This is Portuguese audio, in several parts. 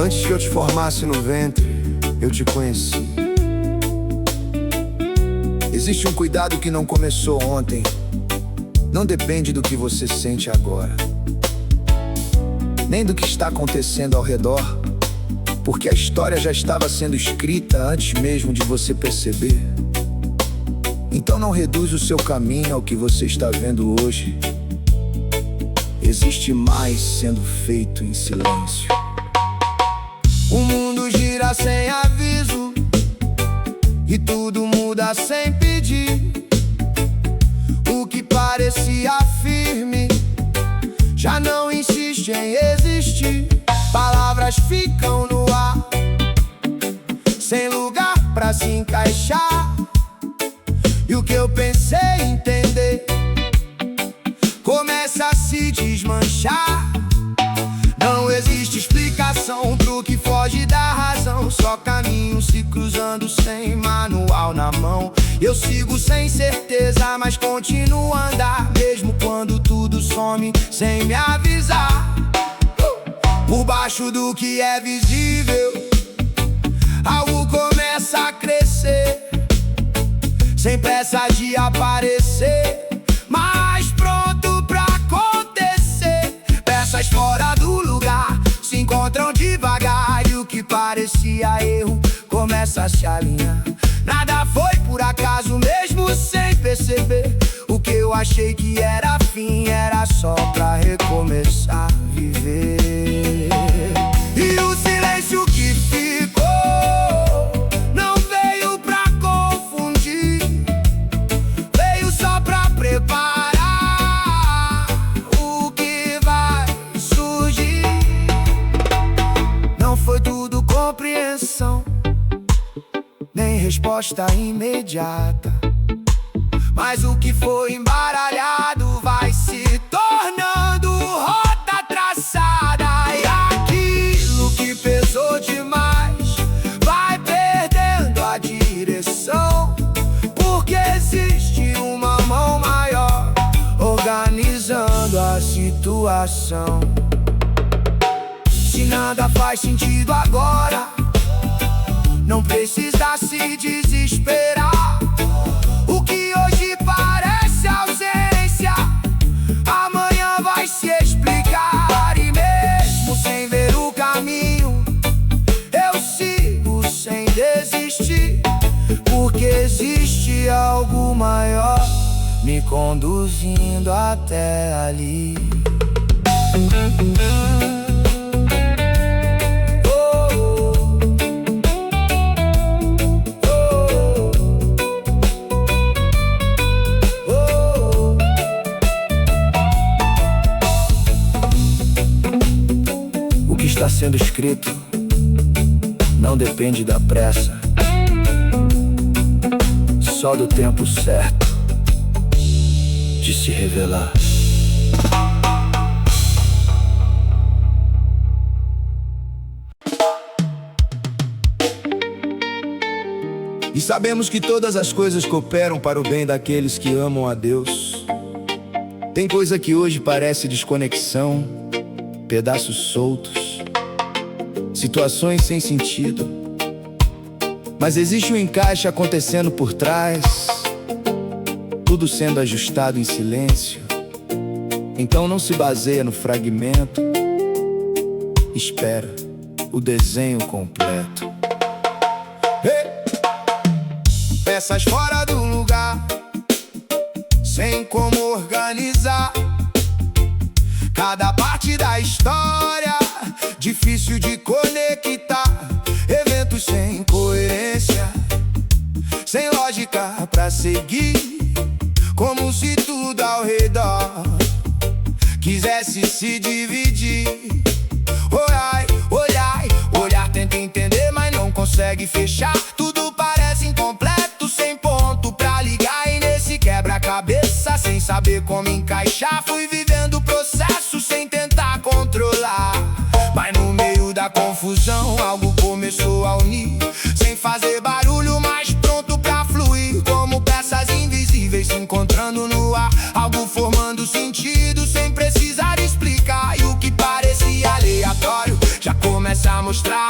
Antes que eu te formasse no ventre, eu te conheci. Existe um cuidado que não começou ontem. Não depende do que você sente agora, nem do que está acontecendo ao redor, porque a história já estava sendo escrita antes mesmo de você perceber. Então não reduz o seu caminho ao que você está vendo hoje. Existe mais sendo feito em silêncio. O mundo gira sem aviso e tudo muda sem pedir. O que parecia firme já não insiste em existir. Palavras ficam no ar, sem lugar pra se encaixar. E o que eu pensei entender começa a se desmanchar. Não existe explicação pro que foge da razão, só caminhos se cruzando sem manual na mão. Eu sigo sem certeza, mas continuo a andar, mesmo quando tudo some sem me avisar. Por baixo do que é visível, algo começa a crescer, sem pressa de aparecer, mas pronto pra acontecer. Peças fora do lugar se encontram devagar, e o que parecia erro começa a se alinhar. Nada foi por acaso, mesmo sem perceber. O que eu achei que era fim era só pra recomeçar a viver. E o silêncio que ficou não veio pra confundir, veio só pra preparar o que vai surgir. Não foi tudo compreensão, nem resposta imediata, mas o que foi embaralhado vai se tornando rota traçada. E aquilo que pesou demais vai perdendo a direção, porque existe uma mão maior organizando a situação. Se nada faz sentido agora, não precisa se desesperar. O que hoje parece ausência, amanhã vai se explicar. E mesmo sem ver o caminho, eu sigo sem desistir, porque existe algo maior me conduzindo até ali. Está sendo escrito não depende da pressa, só do tempo certo de se revelar. E sabemos que todas as coisas cooperam para o bem daqueles que amam a Deus. Tem coisa que hoje parece desconexão, pedaços soltos, situações sem sentido, mas existe um encaixe acontecendo por trás, tudo sendo ajustado em silêncio. Então não se baseia no fragmento, espera o desenho completo. Peças fora do lugar, sem como organizar cada parte da história, difícil de conectar. Eventos sem coerência, sem lógica pra seguir, como se tudo ao redor quisesse se dividir. Olhar tenta entender, mas não consegue fechar. Tudo parece incompleto, sem ponto pra ligar. E nesse quebra-cabeça, sem saber como encaixar, fui vivendo o processo sem tentar controlar. Mas no meio da confusão, algo começou a unir, sem fazer barulho, mas pronto pra fluir, como peças invisíveis se encontrando no ar. Algo formando sentido, sem precisar explicar. E o que parecia aleatório já começa a mostrar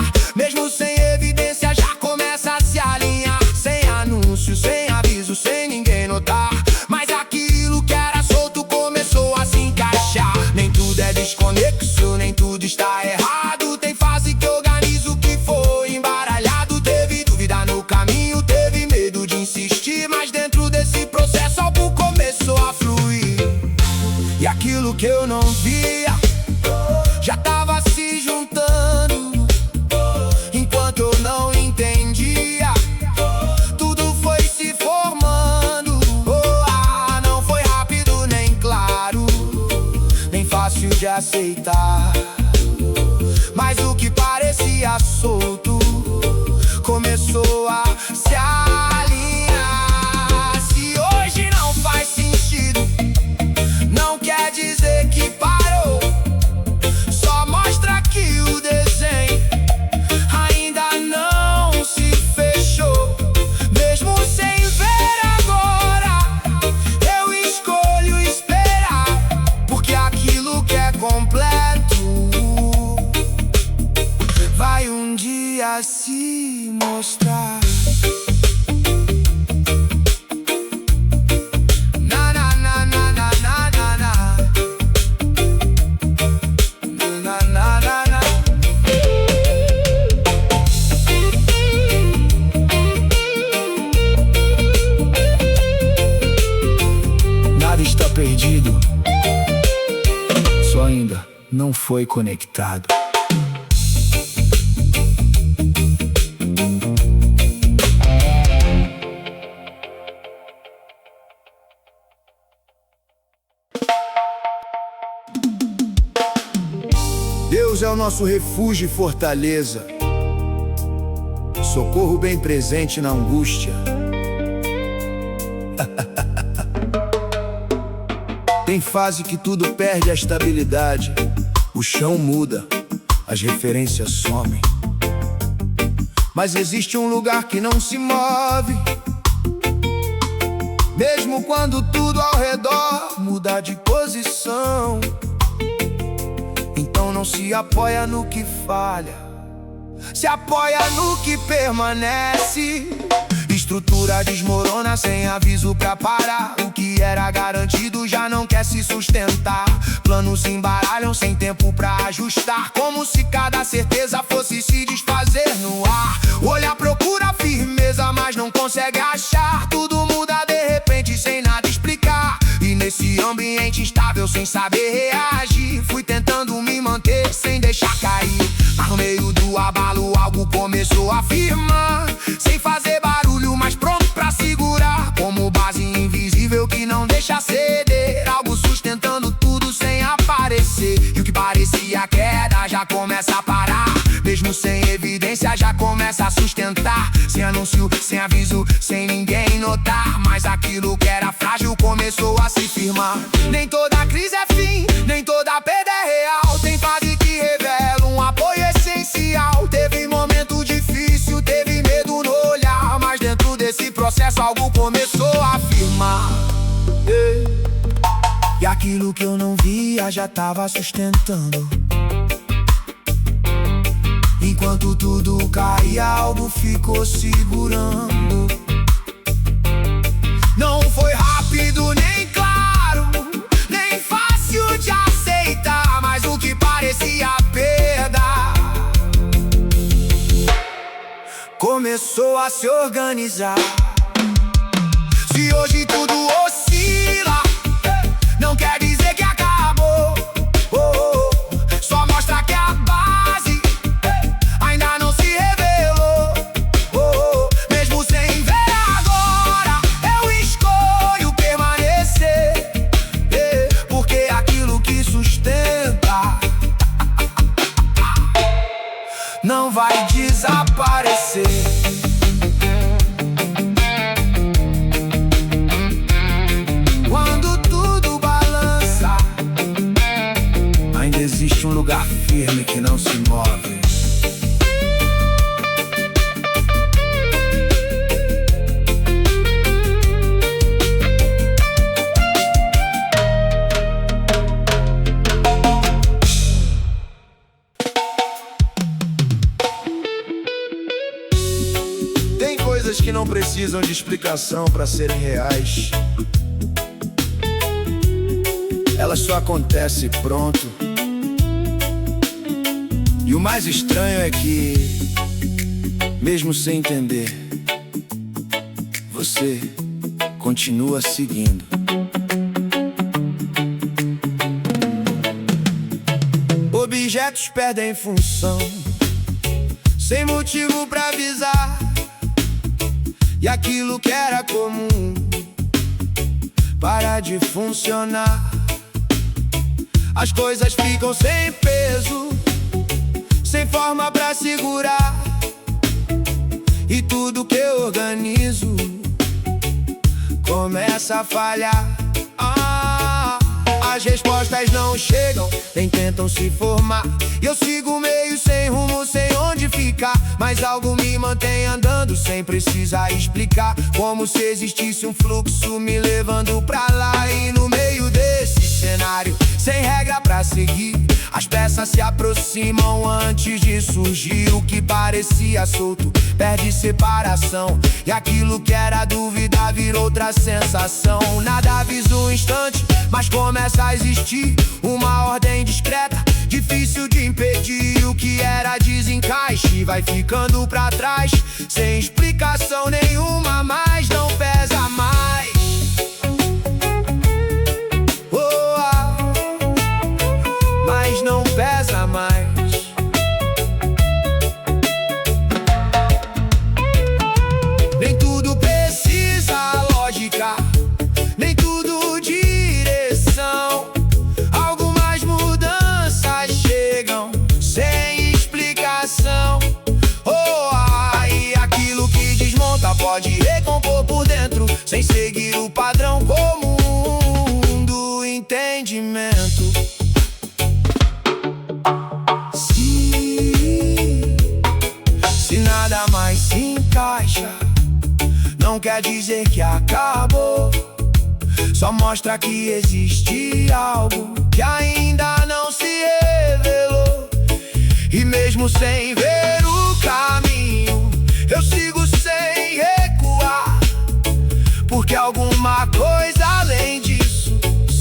E aquilo que eu não via já tava se juntando. Enquanto eu não entendia, tudo foi se formando. Não foi rápido nem claro, nem fácil de aceitar. Mas o que parecia solto começou a se alinhar. Se hoje não faz sentido, não quer dizer que parou. Só mostra que o desenho ainda não se fechou. Mesmo sem ver agora, eu escolho esperar, porque aquilo que é completo vai um dia se mostrar. Na na na na na na na na. Na na na na. Nada está perdido, só ainda não foi conectado. Deus é o nosso refúgio e fortaleza, socorro bem presente na angústia. Tem fase que tudo perde a estabilidade, o chão muda, as referências somem. Mas existe um lugar que não se move, mesmo quando tudo ao redor muda de posição. Então não se apoia no que falha, se apoia no que permanece. Estrutura desmorona sem aviso pra parar. O que era garantido já não quer se sustentar. Planos se embaralham sem tempo pra ajustar, como se cada certeza fosse se desfazer no ar. Olha, procura firmeza, mas não consegue achar. Tudo muda de repente sem nada explicar. E nesse ambiente instável, sem saber reagir, fui tentando me manter sem deixar cair. Mas no meio do abalo algo começou a firmar, sem fazer barulho, mas pronto pra segurar. Como base invisível que não deixa ceder, algo sustentando tudo sem aparecer. E o que parecia queda já começa a parar, mesmo sem evidência já começa a sustentar. Sem anúncio, sem aviso, sem ninguém notar. Mas aquilo que era frágil começou a se firmar. Nem toda crise é fim, nem toda perda é real. Tem fase que revela um apoio essencial. Teve momento difícil, teve medo no olhar, mas dentro desse processo algo começou a firmar. E aquilo que eu não via já tava sustentando. Enquanto tudo caía, algo ficou segurando. Não foi rápido nem claro, nem fácil de aceitar, mas o que parecia perda começou a se organizar. Se hoje tudo oscila, não quer dizer que acabou. Só mostra que a base ainda não se revelou. Mesmo sem ver agora, eu escolho permanecer, porque aquilo que sustenta não vai desaparecer. Quando tudo balança, ainda existe um lugar firme que não se move. Tem coisas que não precisam de explicação para serem reais. Elas só acontecem pronto. E o mais estranho é que, mesmo sem entender, você continua seguindo. projetos perdem função, sem motivo pra avisar. E aquilo que era comum para de funcionar. As coisas ficam sem peso, sem forma pra segurar. E tudo que eu organizo começa a falhar. As respostas não chegam, nem tentam se formar. E eu sigo meio sem rumo, sem onde ficar. Mas algo me mantém andando sem precisar explicar. Como se existisse um fluxo me levando pra lá. E no meio desse cenário, sem regra pra seguir, as peças se aproximam antes de surgir. O que parecia solto perde separação, e aquilo que era dúvida vira outra sensação. Nada avisa um instante, mas começa a existir uma ordem discreta, difícil de impedir. O que era desencaixe vai ficando pra trás, sem explicação nenhuma, mas não pesa mais. Mas não pesa mais. Nem tudo precisa lógica, nem tudo direção. Algumas mudanças chegam sem explicação. E aquilo que desmonta pode recompor por dentro, sem seguir o padrão comum do entendimento. Se nada mais se encaixa, não quer dizer que acabou. Só mostra que existe algo que ainda não se revelou. E mesmo sem ver o caminho, eu sigo sem recuar, porque alguma coisa além disso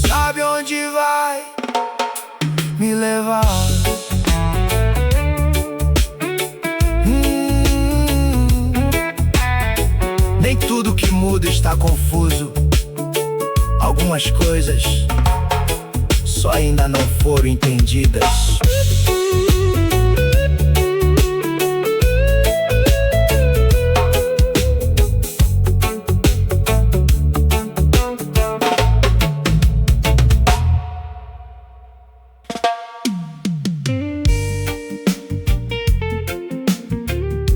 sabe onde vai me levar. Nem tudo que muda está confuso. Algumas coisas só ainda não foram entendidas.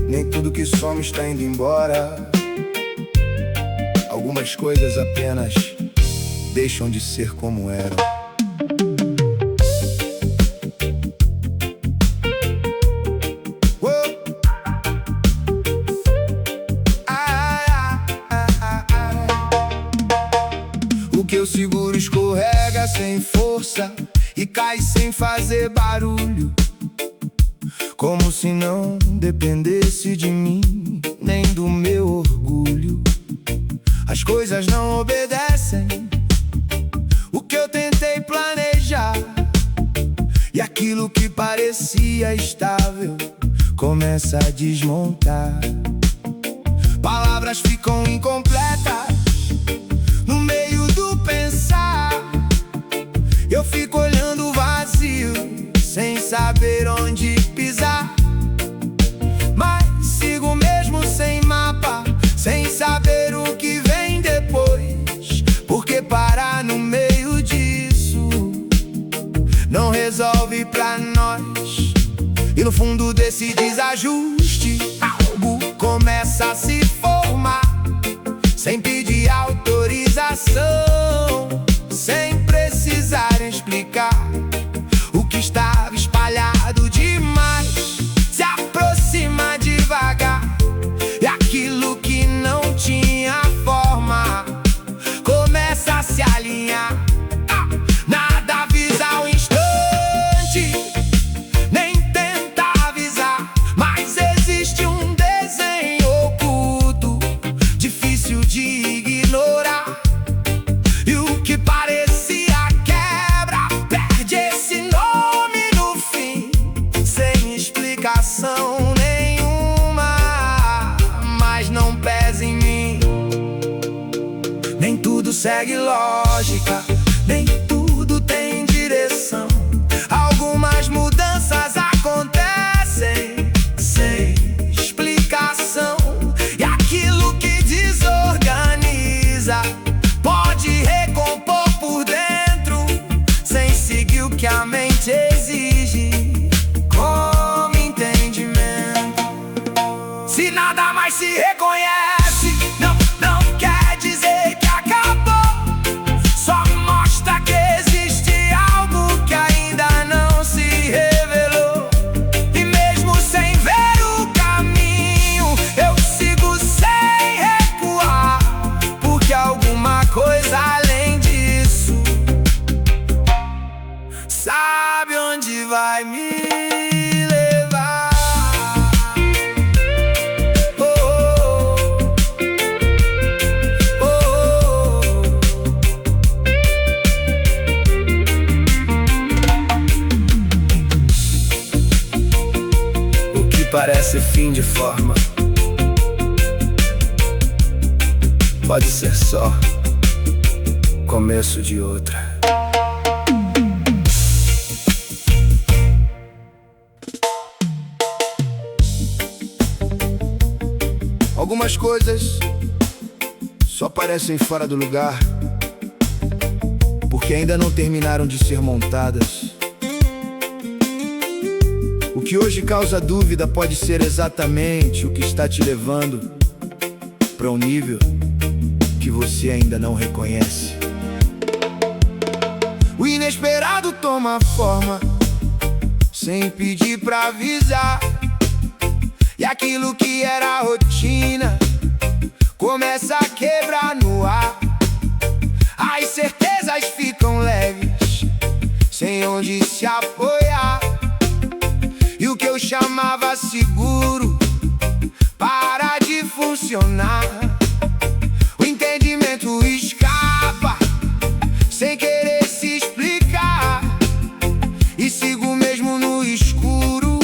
Nem tudo que somos está indo embora. Algumas coisas apenas deixam de ser como eram. O que eu seguro escorrega sem força e cai sem fazer barulho, como se não dependesse de mim, nem do meu orgulho. As coisas não obedecem o que eu tentei planejar, e aquilo que parecia estável começa a desmontar. Palavras ficam incompletas no meio do pensar. Eu fico olhando o vazio sem saber onde pisar, mas sigo mesmo sem mapa, sem saber o que vem depois. Porque parar no meio disso não resolve pra nós. E no fundo desse desajuste, algo começa a se formar, sem pedir autorização, sem precisar explicar. O que estava espalhado demais se aproxima devagar, e aquilo que não tinha forma começa a se alinhar. Nada avisa ao instante, nem tenta avisar, mas existe um desenho oculto, difícil de ignorar. E o que parecia quebra perde esse nome no fim, sem explicação nenhuma, mas não pesa em mim. Nem tudo segue lógica, nem tudo tem direção. Algumas mudanças o que a mente exige como entendimento. Se nada mais se reconhece, não quer dizer que acabou. Só mostra que existe algo que ainda não se revelou. E mesmo sem ver o caminho, eu sigo sem recuar, porque alguma coisa além disso sabe onde vai me levar. Oh, oh, oh, oh. O que parece fim de forma pode ser só começo de outra. Algumas coisas só parecem fora do lugar porque ainda não terminaram de ser montadas. O que hoje causa dúvida pode ser exatamente o que está te levando para um nível que você ainda não reconhece. O inesperado toma forma sem pedir pra avisar. E aquilo que era rotina começa a quebrar no ar. As certezas ficam leves, sem onde se apoiar. E o que eu chamava seguro para de funcionar. O entendimento escapa, sem querer se explicar. E sigo mesmo no escuro,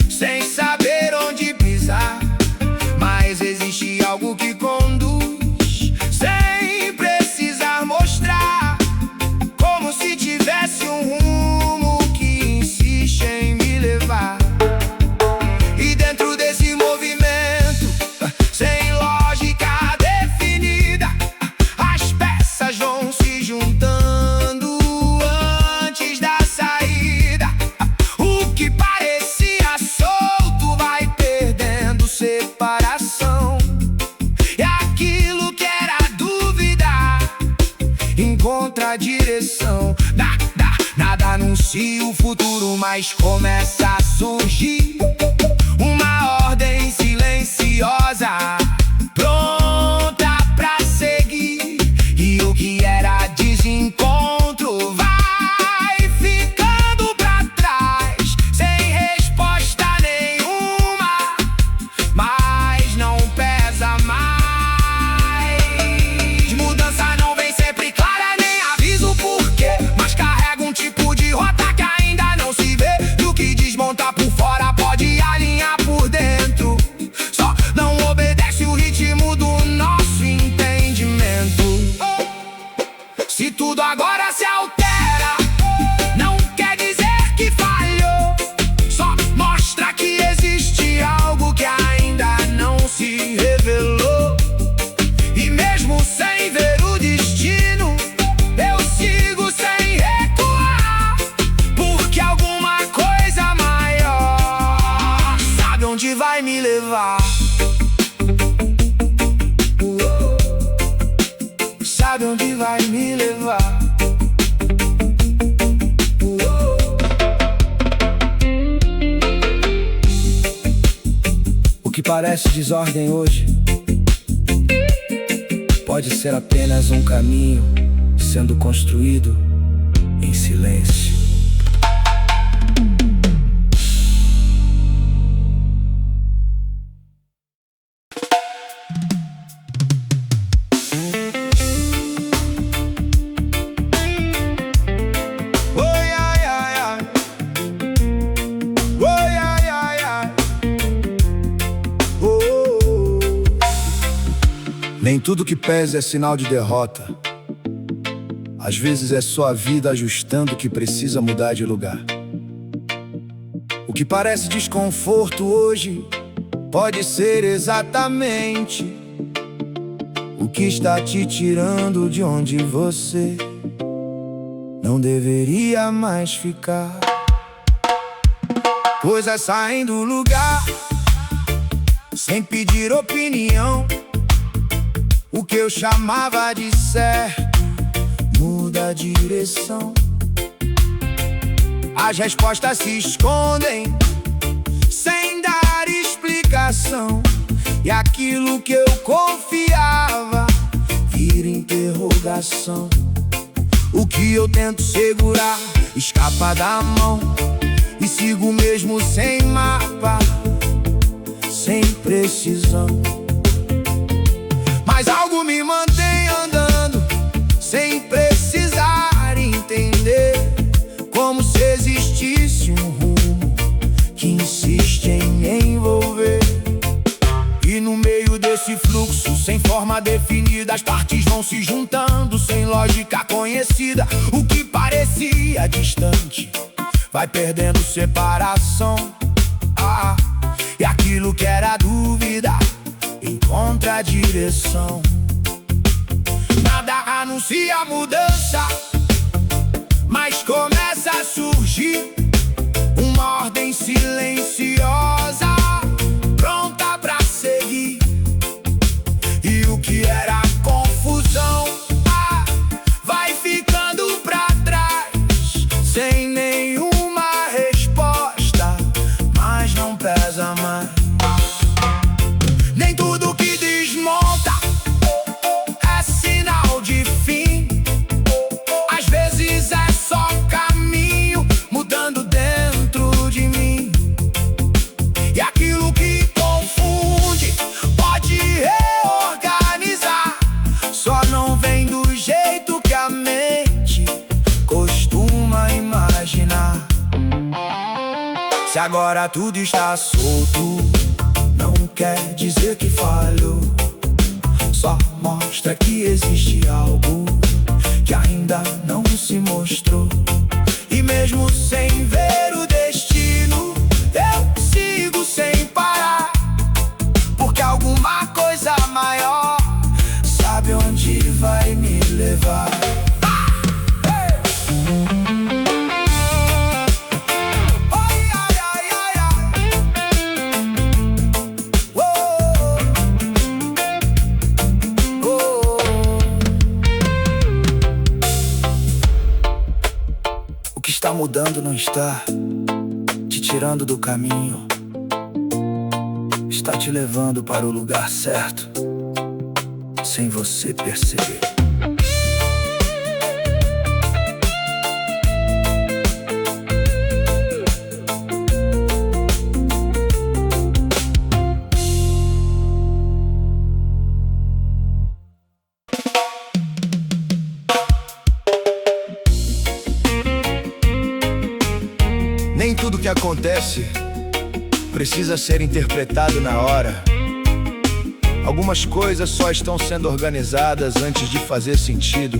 sem saber onde pisar. Mas existe algo que conduz, sem precisar mostrar. Como se tivesse um rumo que insiste em me levar. E dentro desse movimento, sem lógica definida, as peças vão se juntando antes da saída. O que parecia solto vai perdendo separação. E aquilo que era dúvida encontra a direção. Nada anuncia o futuro, mas começa a surgir uma ordem silenciosa, pronta pra seguir. E o que era desencontro vai ficando pra trás, sem resposta nenhuma, mas não pesa mais. Mudança não vem sempre clara, nem aviso porquê, mas carrega um tipo de rota que ainda não se vê. E o que desmonta por fora pode alinhar por dentro, só não obedece o ritmo do nosso entendimento. Se tudo agora se altera, não quer dizer que falhou. Só mostra que existe algo que ainda não se revelou. E mesmo sem ver o destino, eu sigo sem recuar, porque alguma coisa maior sabe onde vai me levar. Sabe onde vai me levar. O que parece desordem hoje pode ser apenas um caminho sendo construído em silêncio. Nem tudo que pesa é sinal de derrota. Às vezes é só a vida ajustando que precisa mudar de lugar. O que parece desconforto hoje pode ser exatamente o que está te tirando de onde você não deveria mais ficar. Coisas saem do lugar sem pedir opinião. O que eu chamava de certo muda a direção. As respostas se escondem sem dar explicação, e aquilo que eu confiava vira interrogação. O que eu tento segurar escapa da mão, e sigo mesmo sem mapa, sem precisão. Mas algo me mantém andando sem precisar entender, como se existisse um rumo que insiste em me envolver. E no meio desse fluxo sem forma definida, as partes vão se juntando sem lógica conhecida. O que parecia distante vai perdendo separação, e aquilo que era dúvida encontra a direção. Nada anuncia mudança, mas começa a surgir uma ordem silenciosa, pronta pra seguir. E o que era confusão vai ficando pra trás, sem nenhuma resposta, mas não pesa mais. Nem tudo que desmonta é sinal de fim. Às vezes é só caminho mudando dentro de mim. E aquilo que confunde pode reorganizar, só não vem do jeito que a mente costuma imaginar. Se agora tudo está solto, não quer dizer que falhou, só mostra que existe algo que ainda não se mostrou. E mesmo sem ver o destino, eu sigo sem parar, porque alguma coisa maior sabe onde vai me levar. O que está mudando não está te tirando do caminho, está te levando para o lugar certo, sem você perceber. Nem tudo que acontece precisa ser interpretado na hora. Algumas coisas só estão sendo organizadas antes de fazer sentido.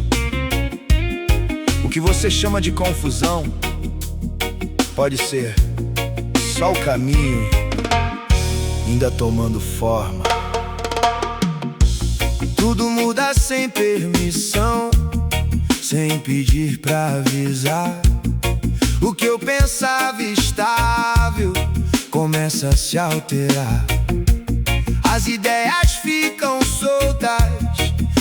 O que você chama de confusão pode ser só o caminho ainda tomando forma. Tudo muda sem permissão, sem pedir pra avisar. O que eu pensava estável começa a se alterar. As ideias ficam soltas,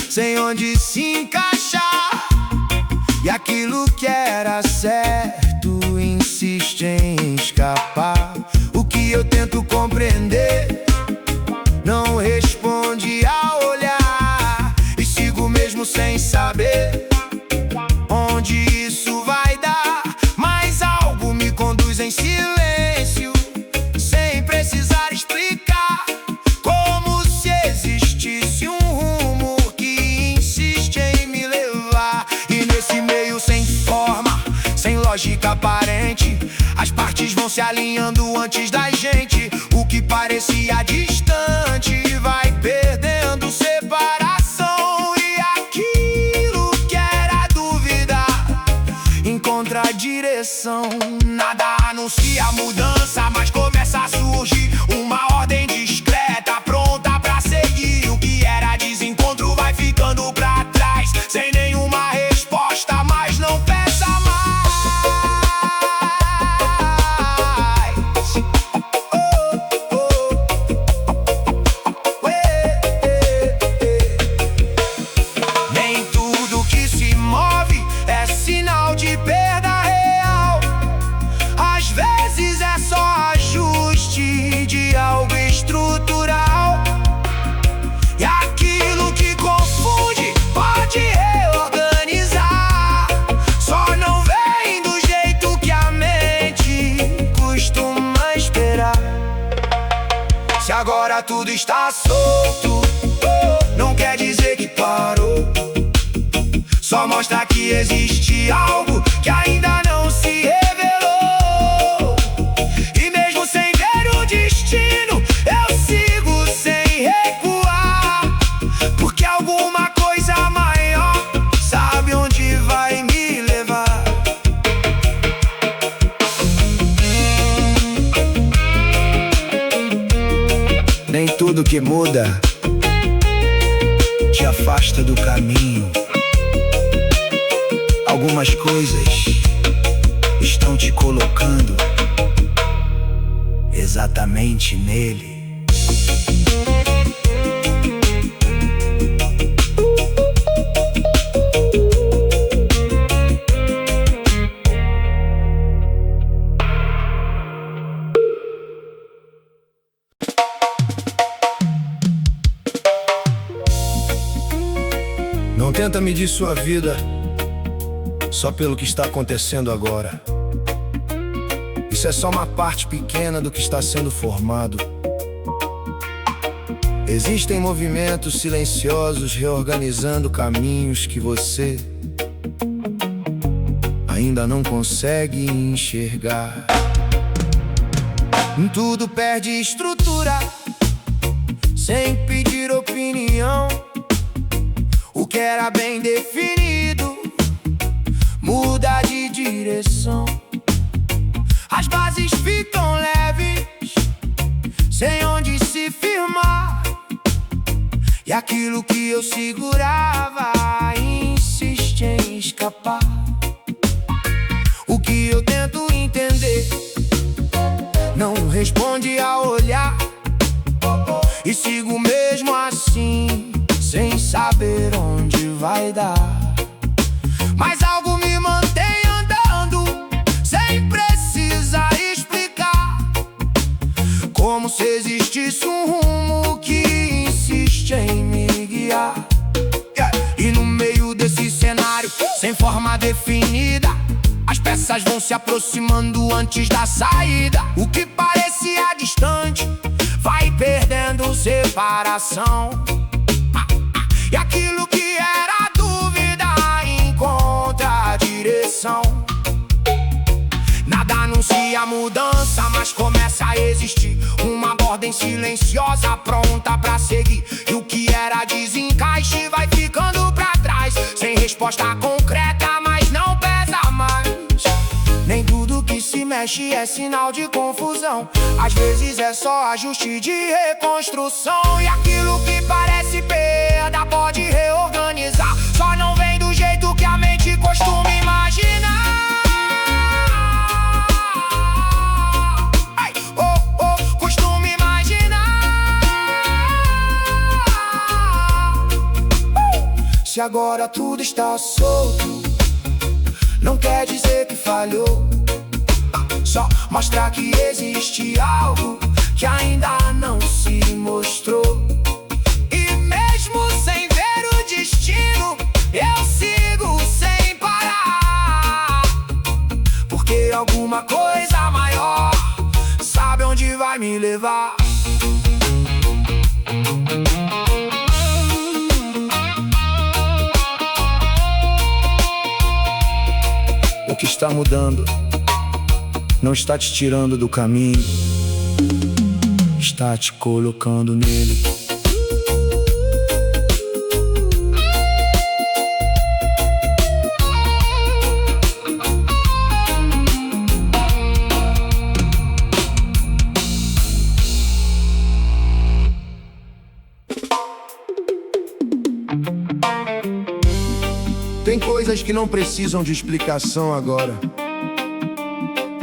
sem onde se encaixar. E aquilo que era certo insiste em escapar. O que eu tento compreender não responde ao olhar, e sigo mesmo sem saber onde isso vai dar. Mas algo me conduz em silêncio, sem precisar explicar, como se existisse um rumo que insiste em me levar. E nesse meio sem forma, sem lógica aparente, as partes vão se alinhando antes da gente. O que parecia distante vai perdendo separação, e aquilo que era dúvida encontra a direção. Nada anuncia mudança, mas começa a surgir uma ordem discreta, pronta pra seguir. O que era desencontro vai ficando pra trás, sem nenhuma resposta, mas não peça mais. agora tudo está solto, não quer dizer que parou. Só mostra que existe algo que ainda não se revelou. E mesmo sem ver o destino, eu sigo sem recuar, porque alguma coisa maior sabe onde vai me levar. Nem tudo que muda te afasta do caminho. Algumas coisas estão te colocando exatamente nele. Não tenta medir sua vida só pelo que está acontecendo agora. Isso é só uma parte pequena do que está sendo formado. Existem movimentos silenciosos reorganizando caminhos que você ainda não consegue enxergar. Tudo perde estrutura sem pedir opinião. O que era bem definido muda de direção. As bases ficam leves, sem onde se firmar. E aquilo que eu segurava insiste em escapar. O que eu tento entender não responde a olhar, e sigo mesmo assim, sem saber onde vai dar. Mas algo me mantém andando, sem precisar explicar. Como se existisse um rumo que insiste em me guiar. E no meio desse cenário, sem forma definida, as peças vão se aproximando antes da saída. O que parecia distante vai perdendo separação. E aquilo que era dúvida encontra a direção. Nada anuncia mudança, mas começa a existir uma ordem silenciosa pronta pra seguir. E o que era desencaixe vai ficando pra trás, sem resposta concreta, mas não pesa mais. Nem tudo que se mexe é sinal de confusão. Às vezes é só ajuste de reconstrução. E aquilo que parece perda pode reorganizar. Só não vem do jeito que a mente costuma imaginar. Ai, costuma imaginar. Se agora tudo está solto, não quer dizer que falhou. Só mostra que existe algo que ainda não se mostrou. E mesmo sem ver o destino, eu sigo sem parar, porque alguma coisa maior sabe onde vai me levar. O que está mudando não está te tirando do caminho, está te colocando nele. Tem coisas que não precisam de explicação agora,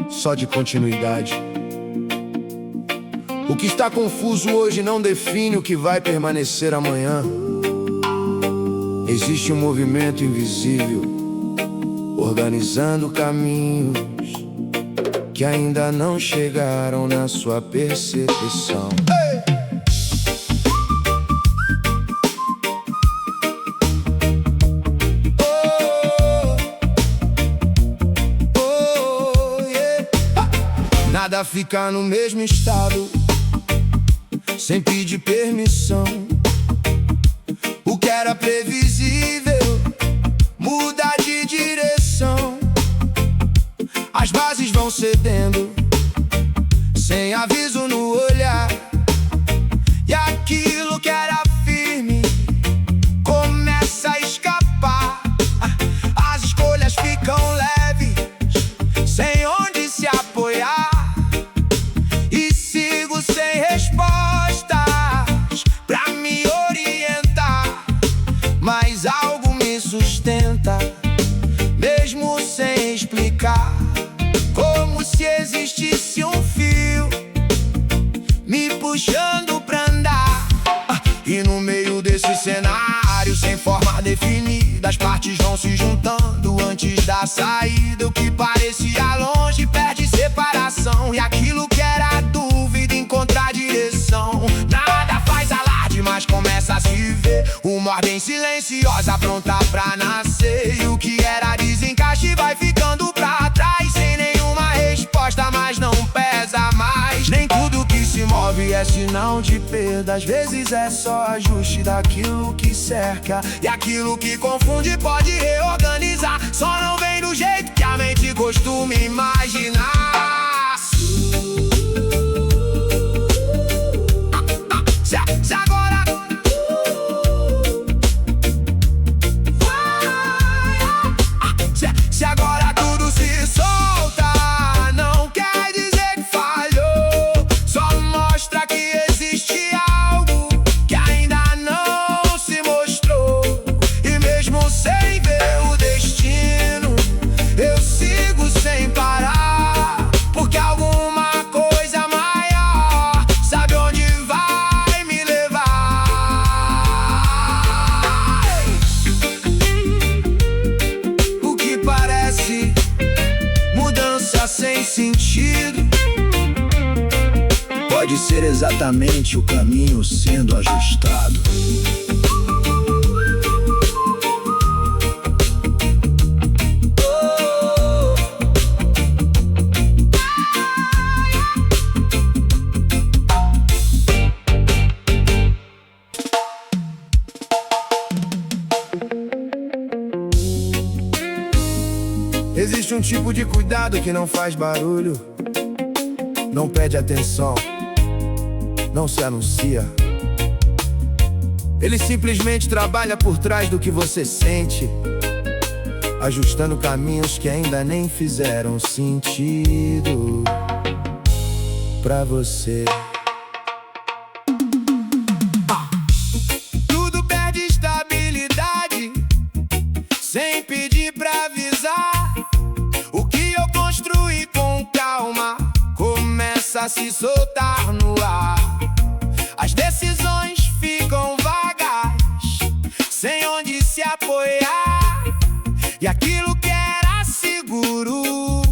só de continuidade. O que está confuso hoje não define o que vai permanecer amanhã. Existe um movimento invisível organizando caminhos que ainda não chegaram na sua percepção. Nada fica no mesmo estado, sem pedir permissão. O que era previsível muda de direção. As bases vão cedendo, sem aviso no olhar. E aquilo que era firme começa a escapar. As escolhas ficam leves, sem onde se apoiar. E sigo sem respostas pra me orientar, mas algo me sustenta, mesmo sem explicar. Como se existisse um fio me puxando pra andar. E no meio desse cenário, sem forma definida, as partes vão se juntando antes da saída. O que parecia longe perde separação, e aquilo que era dúvida encontra direção. Nada faz alarde, mas começa a se ver uma ordem silenciosa pronta pra nascer. E o que era desencaixe vai ficando pra trás, sem nenhuma resposta, mas não pesa mais. Nem tudo que se move é sinal de perda. Às vezes é só ajuste daquilo que cerca, e aquilo que confunde pode reorganizar. Só não vem do jeito que a mente costuma imaginar. Se agora se agora tudo se solta, não quer dizer que falhou. Só mostra que existe algo que ainda não se mostrou. E mesmo sem ver o destino, eu sigo sem parar, porque alguma coisa maior sabe onde vai me levar. O que parece mudança sem sentido pode ser exatamente o caminho sendo ajustado. Existe um tipo de cuidado que não faz barulho, não pede atenção, não se anuncia. Ele simplesmente trabalha por trás do que você sente, ajustando caminhos que ainda nem fizeram sentido pra você. Tudo perde estabilidade, sem pedir pra avisar. O que eu construí com calma começa a se soltar no ar. As decisões ficam vagas, sem onde se apoiar. E aquilo que era seguro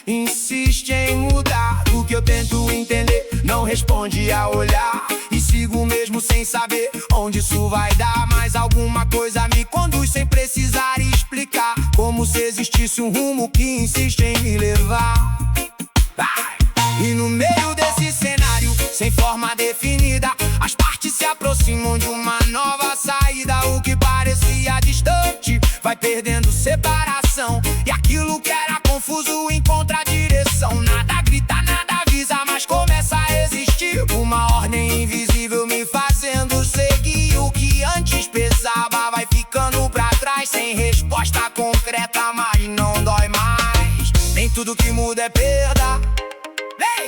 insiste em mudar. O que eu tento entender não responde a olhar, e sigo mesmo sem saber onde isso vai dar. Mas alguma coisa me conduz sem precisar explicar, como se existisse um rumo que insiste em me levar. E no meio desse cenário, sem forma definida, as partes se aproximam de uma nova saída. O que parecia distante vai perdendo separação, e aquilo que era confuso encontra direção. Nada grita, nada avisa, mas começa a existir uma ordem invisível me fazendo seguir. O que antes pesava vai ficando pra trás, sem resposta concreta, mas não dói mais. Nem tudo que muda é perda,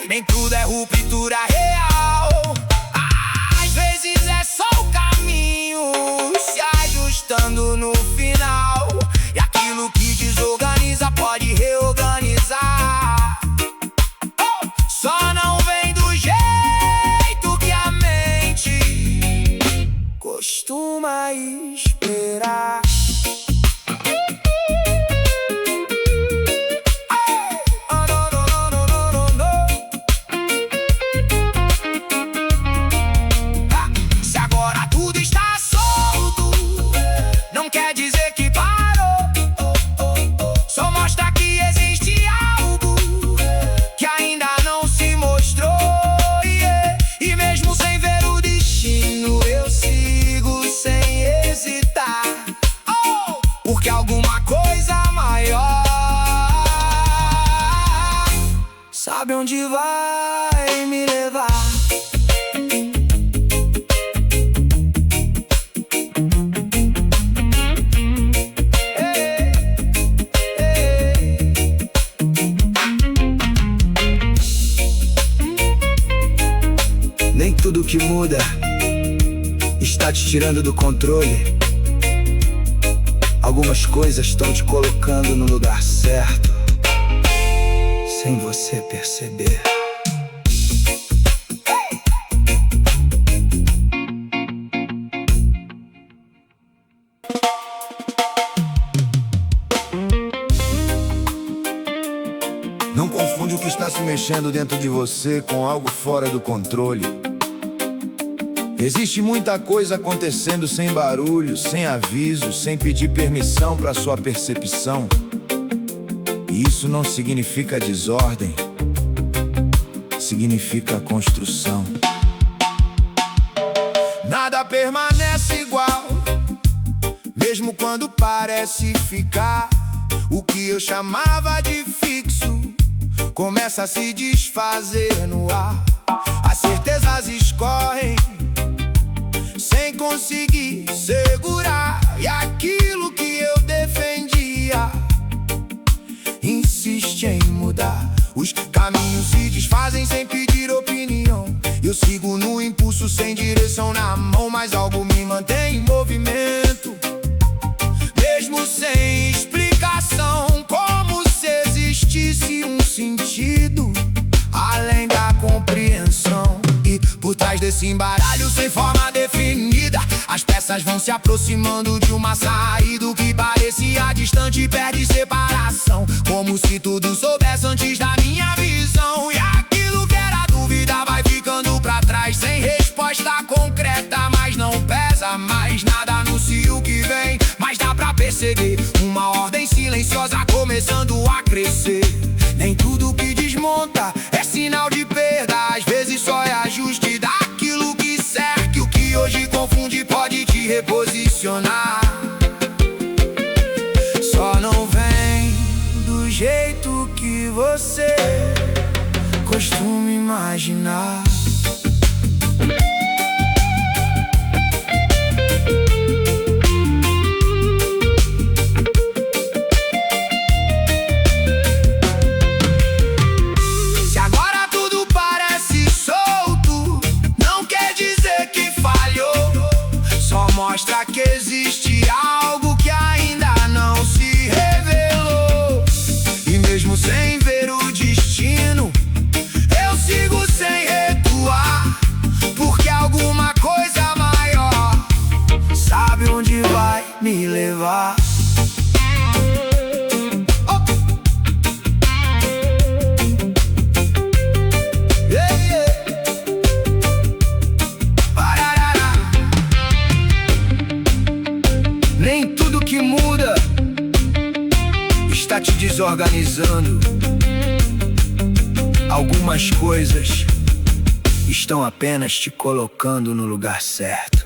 nem tudo é ruptura real. Às vezes é só o caminho se ajustando no final, e aquilo que desorganiza pode reorganizar. Só não vem do jeito que a mente costuma esperar. Quer dizer que parou, só mostra que existe sabe onde vai me levar. Nem tudo que muda está te tirando do controle. Algumas coisas estão te colocando no lugar certo, sem você perceber. Não confunde o que está se mexendo dentro de você com algo fora do controle. Existe muita coisa acontecendo sem barulho, sem aviso, sem pedir permissão para sua percepção. E isso não significa desordem, significa construção. Nada permanece igual, mesmo quando parece ficar. O que eu chamava de fixo começa a se desfazer no ar. As certezas escorrem sem conseguir segurar. E aquilo que eu defendia insiste em mudar. Os caminhos se desfazem sem pedir opinião. Eu sigo no impulso sem direção na mão, mas algo me mantém em movimento, mesmo sem explicação. Como se existisse um sentido além da compreensão. E por trás desse embaralho sem forma definida, as peças vão se aproximando de uma saída. O que parecia distante perde separação, como se tudo soubesse antes da minha visão. E aquilo que era dúvida vai ficando pra trás, sem resposta concreta, mas não pesa mais. Nada anuncia o que vem, mas dá pra perceber uma ordem silenciosa começando a crescer. Nem tudo que desmonta é sinal de perda, às vezes só é ajuste daquilo que cerca. O que hoje confunde pode te reposicionar. Só não vem do jeito que você costuma imaginar. Mostra que existe algo que ainda não se revelou. E mesmo sem ver o destino, eu sigo sem recuar, porque alguma coisa maior sabe onde vai me levar. Nem tudo que muda está te desorganizando. Algumas coisas estão apenas te colocando no lugar certo.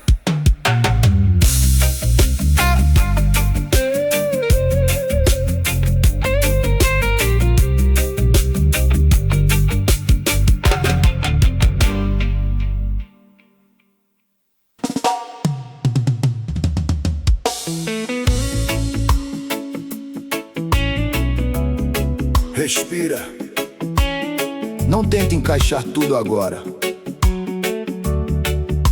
Respira. Não tente encaixar tudo agora.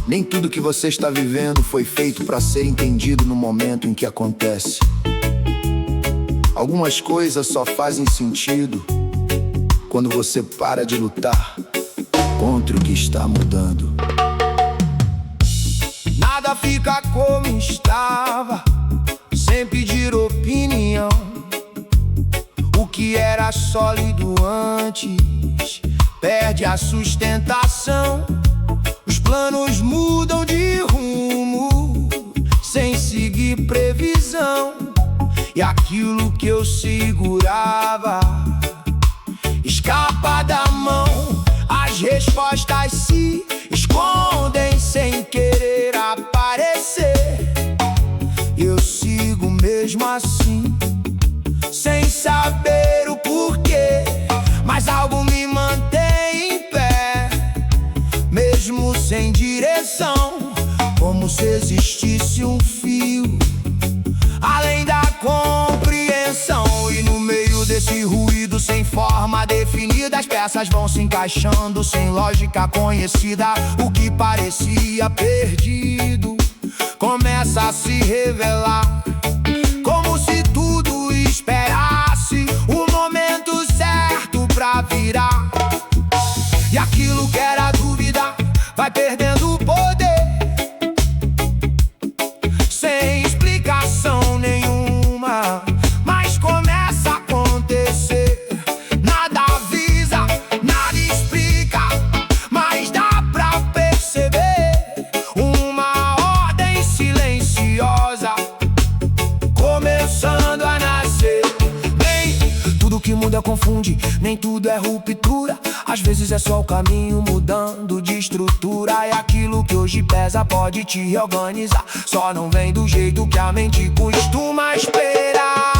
Nem tudo que você está vivendo foi feito para ser entendido no momento em que acontece. Algumas coisas só fazem sentido quando você para de lutar contra o que está mudando. Nada fica como estava, sem pedir opinião. O que era sólido antes perde a sustentação. Os planos mudam de rumo sem seguir previsão. E aquilo que eu segurava escapa da mão. As respostas se escondem sem querer aparecer. Eu sigo mesmo assim, sem saber o porquê, mas algo me manda direção, como se existisse um fio além da compreensão. E no meio desse ruído sem forma definida, as peças vão se encaixando sem lógica conhecida. O que parecia perdido começa a se revelar, como se tudo esperasse o momento certo pra virar. E aquilo que era dúvida vai perdendo o poder, sem explicação nenhuma, mas começa a acontecer. Nada avisa, nada explica, mas dá pra perceber uma ordem silenciosa começando a nascer. Nem tudo que muda confunde, nem tudo é ruptura. Às vezes é só o caminho mudando de estrutura. E aquilo que hoje pesa pode te reorganizar, só não vem do jeito que a mente costuma esperar.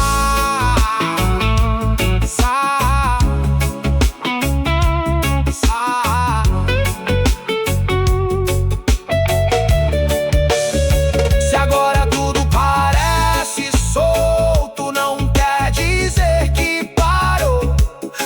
Se agora tudo parece solto, não quer dizer que parou,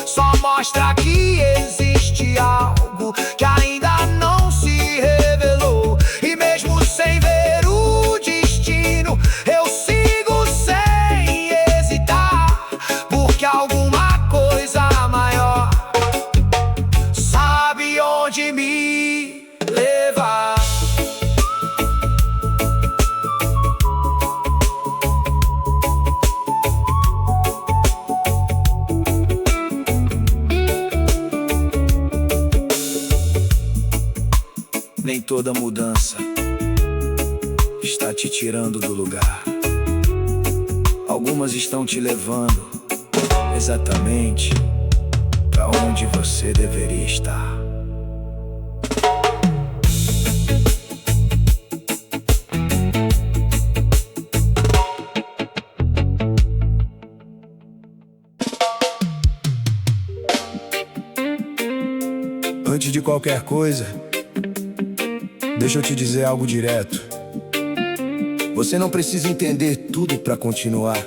só mostra que existe algo que ainda não se revelou. E mesmo sem ver o destino, eu sigo sem hesitar, porque alguma coisa maior sabe onde me levar. Nem toda mudança está te tirando do lugar. Algumas estão te levando exatamente para onde você deveria estar. Antes de qualquer coisa, deixa eu te dizer algo direto. Você não precisa entender tudo pra continuar.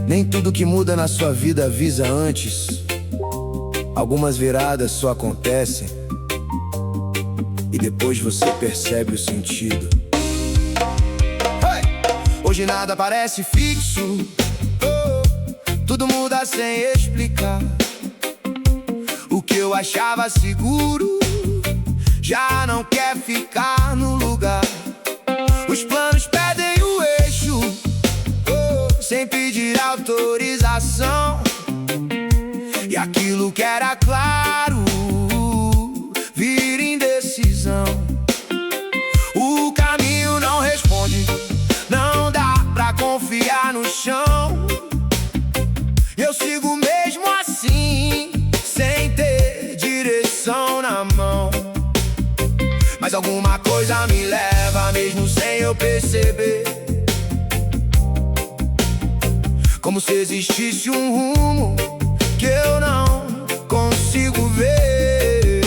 Nem tudo que muda na sua vida avisa antes. Algumas viradas só acontecem e depois você percebe o sentido. Hoje nada parece fixo, tudo muda sem explicar. O que eu achava seguro já não quer ficar no lugar. Os planos perdem o eixo sem pedir autorização. E aquilo que era claro vira indecisão. O caminho não responde, não dá pra confiar no chão. Eu sigo mesmo assim, sem ter direção na mão. Mas alguma coisa me leva, mesmo sem eu perceber, como se existisse um rumo que eu não consigo ver.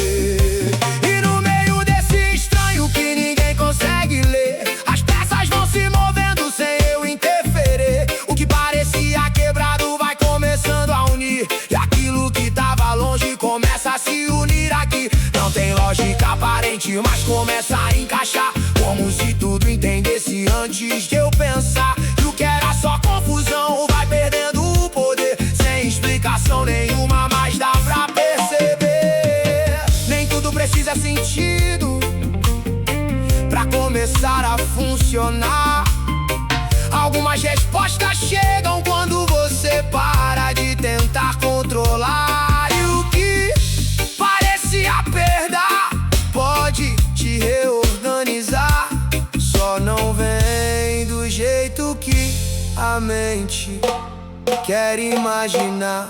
E no meio desse estranho que ninguém consegue ler, as peças vão se movendo sem eu interferir. O que parecia quebrado vai começando a unir, e aquilo que tava longe começa a se unir aqui. Não tem lógica aparente, mas começa a encaixar, como se tudo entendesse antes de eu pensar. E o que era só confusão vai perdendo o poder, sem explicação nenhuma, mas dá pra perceber. Nem tudo precisa sentido pra começar a funcionar. Algumas respostas chegam quando você para de tentar controlar. E o que parecia perda pode te reorganizar, só não vem do jeito que a mente quer imaginar.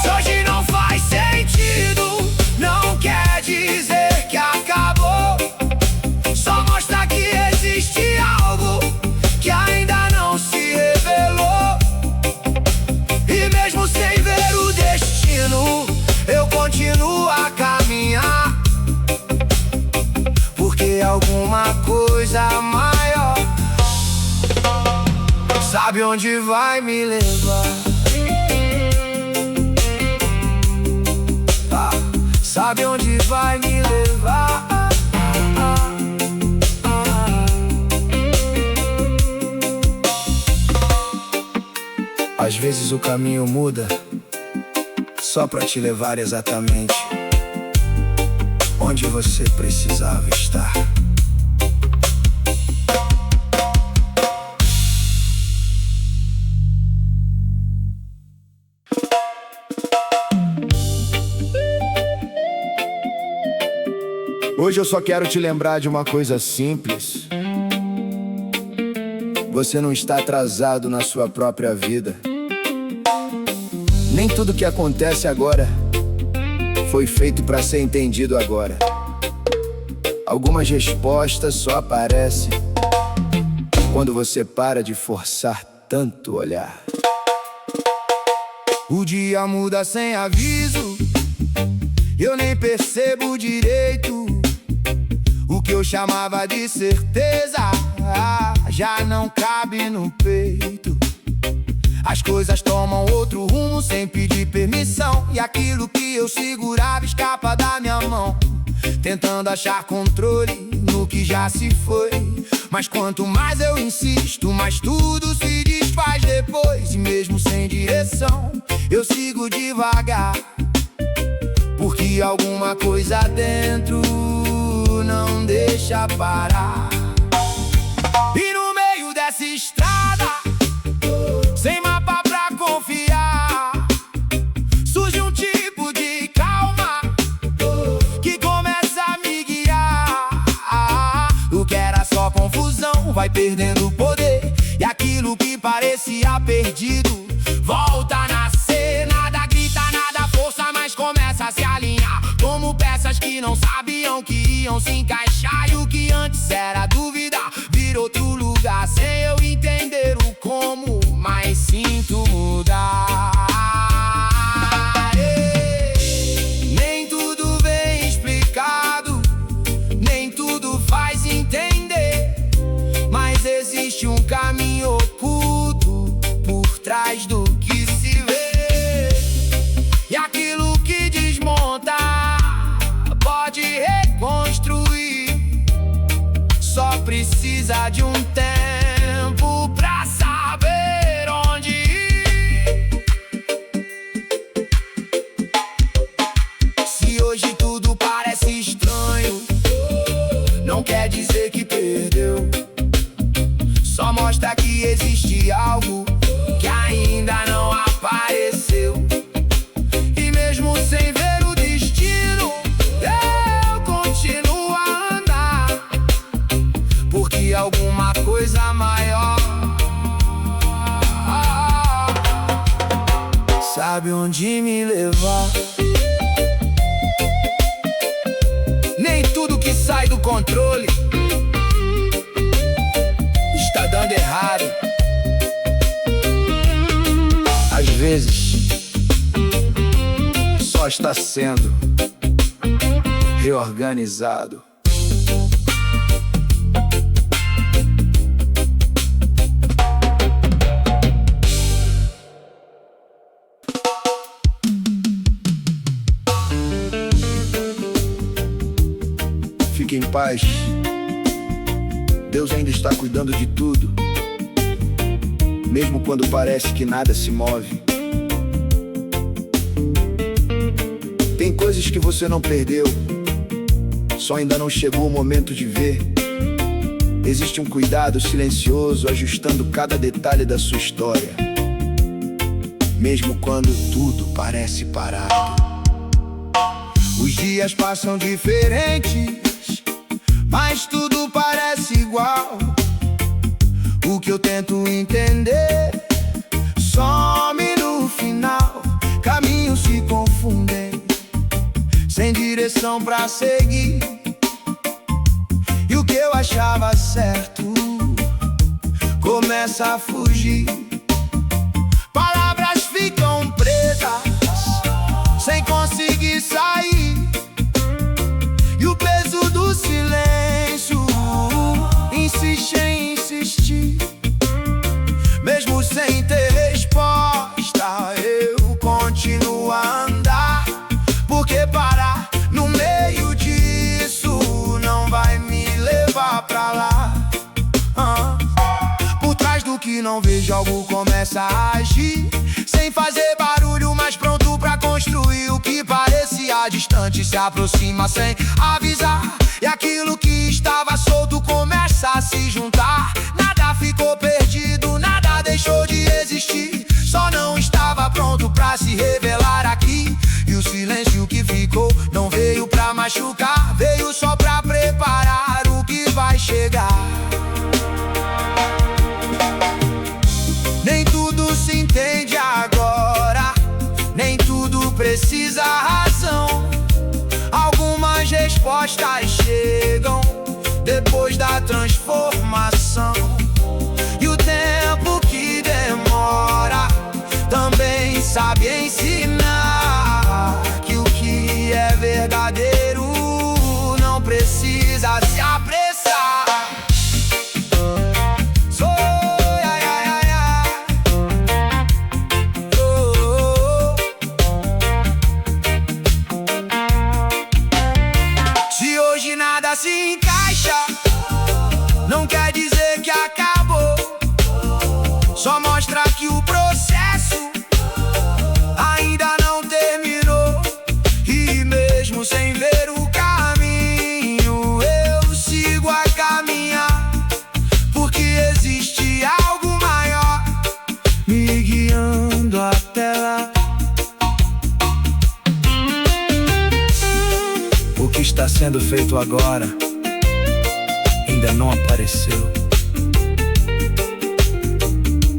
Se hoje não faz sentido, não quer dizer que acabou, só mostra continua a caminhar, porque alguma coisa maior sabe onde vai me levar. Sabe onde vai me levar. Às vezes o caminho muda só pra te levar exatamente onde você precisava estar. Hoje eu só quero te lembrar de uma coisa simples. Você não está atrasado na sua própria vida. Nem tudo que acontece agora foi feito para ser entendido agora. Algumas respostas só aparecem quando você para de forçar tanto olhar. O dia muda sem aviso, eu nem percebo direito. O que eu chamava de certeza já não cabe no peito. As coisas tomam outro rumo sem pedir permissão, e aquilo que eu segurava escapa da minha mão, tentando achar controle no que já se foi. Mas quanto mais eu insisto, mais tudo se desfaz depois. E mesmo sem direção, eu sigo devagar, porque alguma coisa dentro não deixa parar. E no meio dessa estrada, sem mapa pra confiar, surge um tipo de calma que começa a me guiar. O que era só confusão vai perdendo poder, e aquilo que parecia perdido volta a nascer. Nada grita, nada força, mas começa a se alinhar, como peças que não sabiam que iam se encaixar. E o que antes era dúvida virou outro lugar, sem eu entender o como, mas sinto mudar. Nem tudo vem explicado, nem tudo faz entender, mas existe um caminho oculto por trás do que se vê. E aquilo que desmonta pode reconstruir, só precisa de um tempo pra saber onde ir. Se hoje tudo parece estranho, não quer dizer que perdeu, só mostra que existe algo que ainda não apareceu. E mesmo sem ver o destino, eu continuo a andar, porque alguma coisa maior sabe onde me levar. Nem tudo que sai do controle está dando errado. Às vezes só está sendo reorganizado. Fique em paz, Deus ainda está cuidando de tudo, mesmo quando parece que nada se move. Tem coisas que você não perdeu, só ainda não chegou o momento de ver. Existe um cuidado silencioso ajustando cada detalhe da sua história, mesmo quando tudo parece parado. Os dias passam diferentes, mas tudo parece igual. O que eu tento entender some no final. Caminhos se confundem, sem direção pra seguir, e o que eu achava certo começa a fugir. Palavras ficam presas sem conseguir sair. repente algo começa a agir, sem fazer barulho, mas pronto pra construir. O que parecia distante se aproxima sem avisar, e aquilo que estava solto começa a se juntar. Nada ficou perdido, nada deixou de existir, só não estava pronto pra se revelar aqui. E o silêncio que ficou não veio pra machucar, veio só pra preparar o que vai chegar. Nem tudo se entende agora, nem tudo precisa razão. Algumas respostas chegam depois da transformação. E o tempo que demora também sabe ensinar que o que é verdadeiro não precisa se apressar. Se hoje nada se encaixa, não quer dizer que acabou, só mostra que o processo ainda não terminou. E mesmo sem ver o caminho, eu sigo a caminhar, porque existe algo maior me guiando até lá. O que está sendo feito agora ainda não apareceu,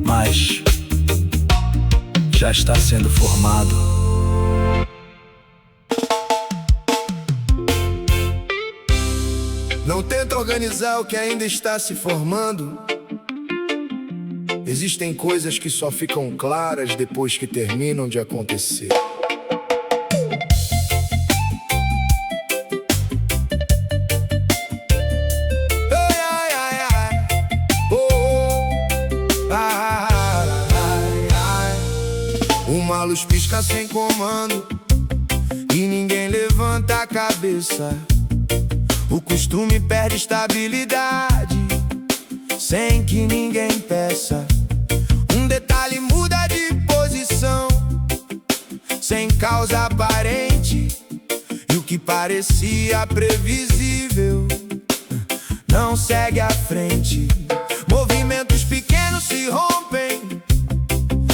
mas já está sendo formado. Não tenta organizar o que ainda está se formando. Existem coisas que só ficam claras depois que terminam de acontecer. Uma luz pisca sem comando e ninguém levanta a cabeça. O costume perde estabilidade sem que ninguém peça. Um detalhe muda de posição sem causa aparente, e o que parecia previsível não segue à frente. Movimentos pequenos se rompem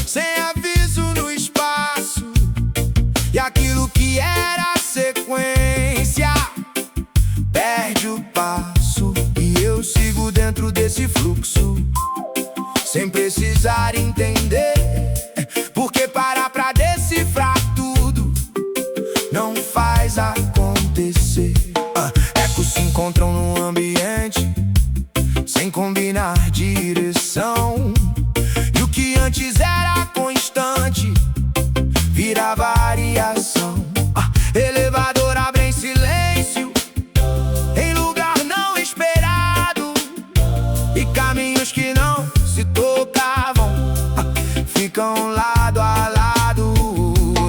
sem aviso no espaço, e aquilo que era sequência perde o passo. E eu sigo dentro desse fluxo sem precisar entender, porque parar pra decifrar tudo não faz acontecer. Ecos se encontram num ambiente sem combinar direção, e o que antes era constante vira variação. Elevador abre em silêncio em lugar não esperado, e caminhos que não se tocavam ficam lado a lado.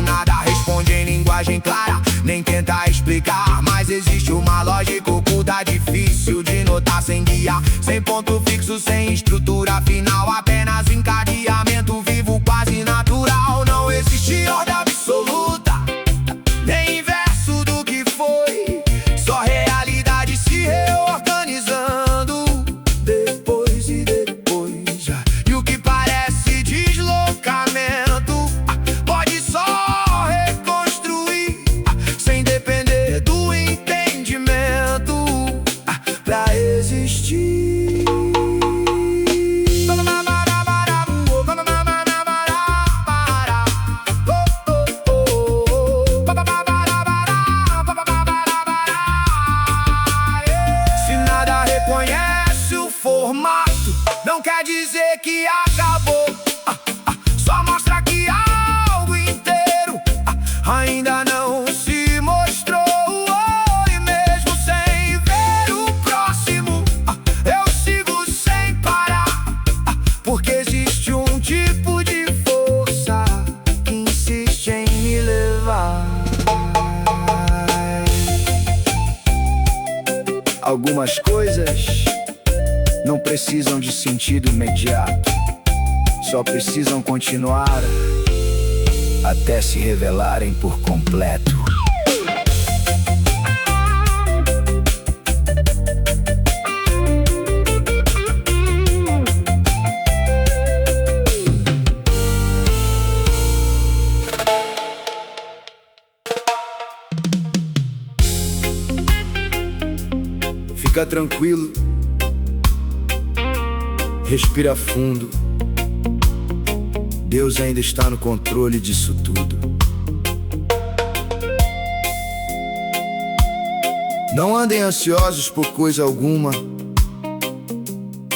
Nada responde em linguagem clara, nem tenta explicar, mas existe uma lógica oculta, difícil de notar, sem guia, sem ponto fixo, sem estrutura final, apenas encadeamento vivo, quase natural. Não existe ordem absoluta, nem inverso do que foi, só realidade se reorganizando depois e depois. E o que parece deslocamento pode só reconstruir, sem depender do entendimento pra existir. Se nada reconhece o formato, não quer dizer que acabou, só mostra que algo inteiro ainda não se mostrou. E mesmo sem ver o próximo, eu sigo sem parar, porque existe um tipo de força que insiste em me levar. Algumas coisas não precisam de sentido imediato, só precisam continuar até se revelarem por completo. Fica tranquilo, respira fundo. Deus ainda está no controle disso tudo. Não andem ansiosos por coisa alguma.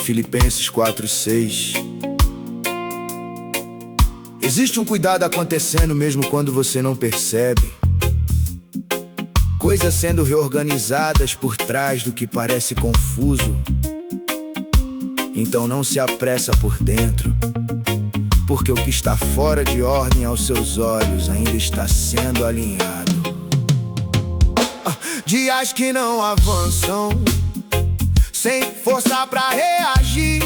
Filipenses 4:6. Existe um cuidado acontecendo mesmo quando você não percebe. Coisas sendo reorganizadas por trás do que parece confuso. Então não se apressa por dentro, porque o que está fora de ordem aos seus olhos ainda está sendo alinhado. Dias que não avançam, sem força pra reagir.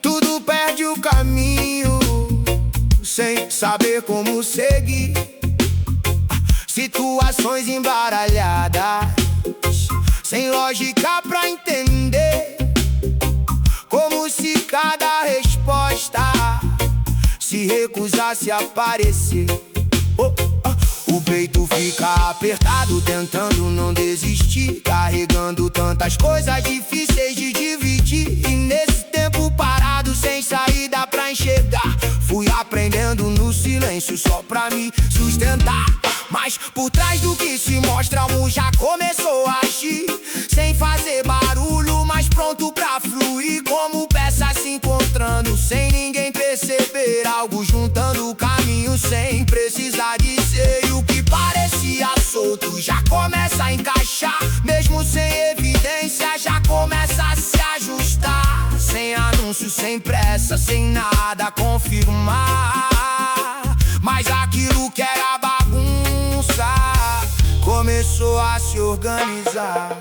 Tudo perde o caminho, sem saber como seguir. Situações embaralhadas, sem lógica pra entender. Como se cada resposta se recusasse a aparecer. O peito fica apertado, tentando não desistir, carregando tantas coisas difíceis de dividir. E nesse tempo parado, sem saída pra enxergar, fui aprendendo no silêncio só pra me sustentar. Mas por trás do que se mostra, algo já começou a agir, sem fazer barulho, mas pronto pra fluir. Como peças se encontrando, sem ninguém perceber. Algo juntando o caminho, sem precisar dizer. E o que parecia solto já começa a encaixar, mesmo sem evidência, já começa a se ajustar. Sem anúncio, sem pressa, sem nada a confirmar. Mas aquilo que era bagunça começou a se organizar.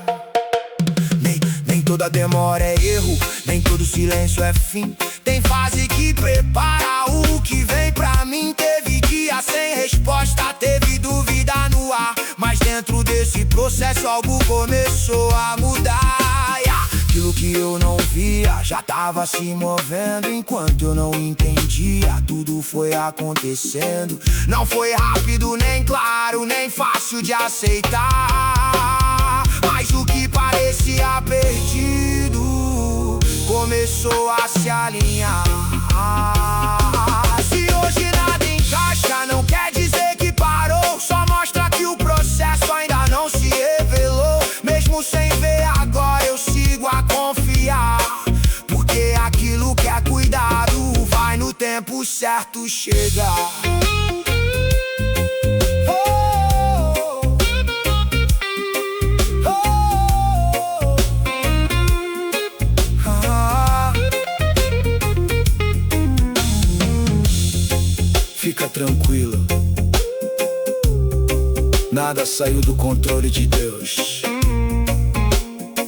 Nem toda demora é erro, nem todo silêncio é fim. Tem fase que prepara o que vem pra mim. Teve dia sem resposta, teve dúvida no ar, mas dentro desse processo algo começou a mudar. Aquilo que eu não via já tava se movendo, enquanto eu não entendia. Tudo foi acontecendo, não foi rápido, nem claro, nem fácil de aceitar. Mas o que parecia perdido começou a se alinhar. Se hoje nada encaixa, não quer dizer que parou, só mostra que o processo ainda não se revelou. Mesmo sem ver agora, eu sigo a confiar, porque aquilo que é cuidado vai no tempo certo chegar. Fica tranquilo, nada saiu do controle de Deus,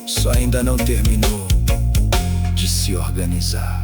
só ainda não terminou de se organizar.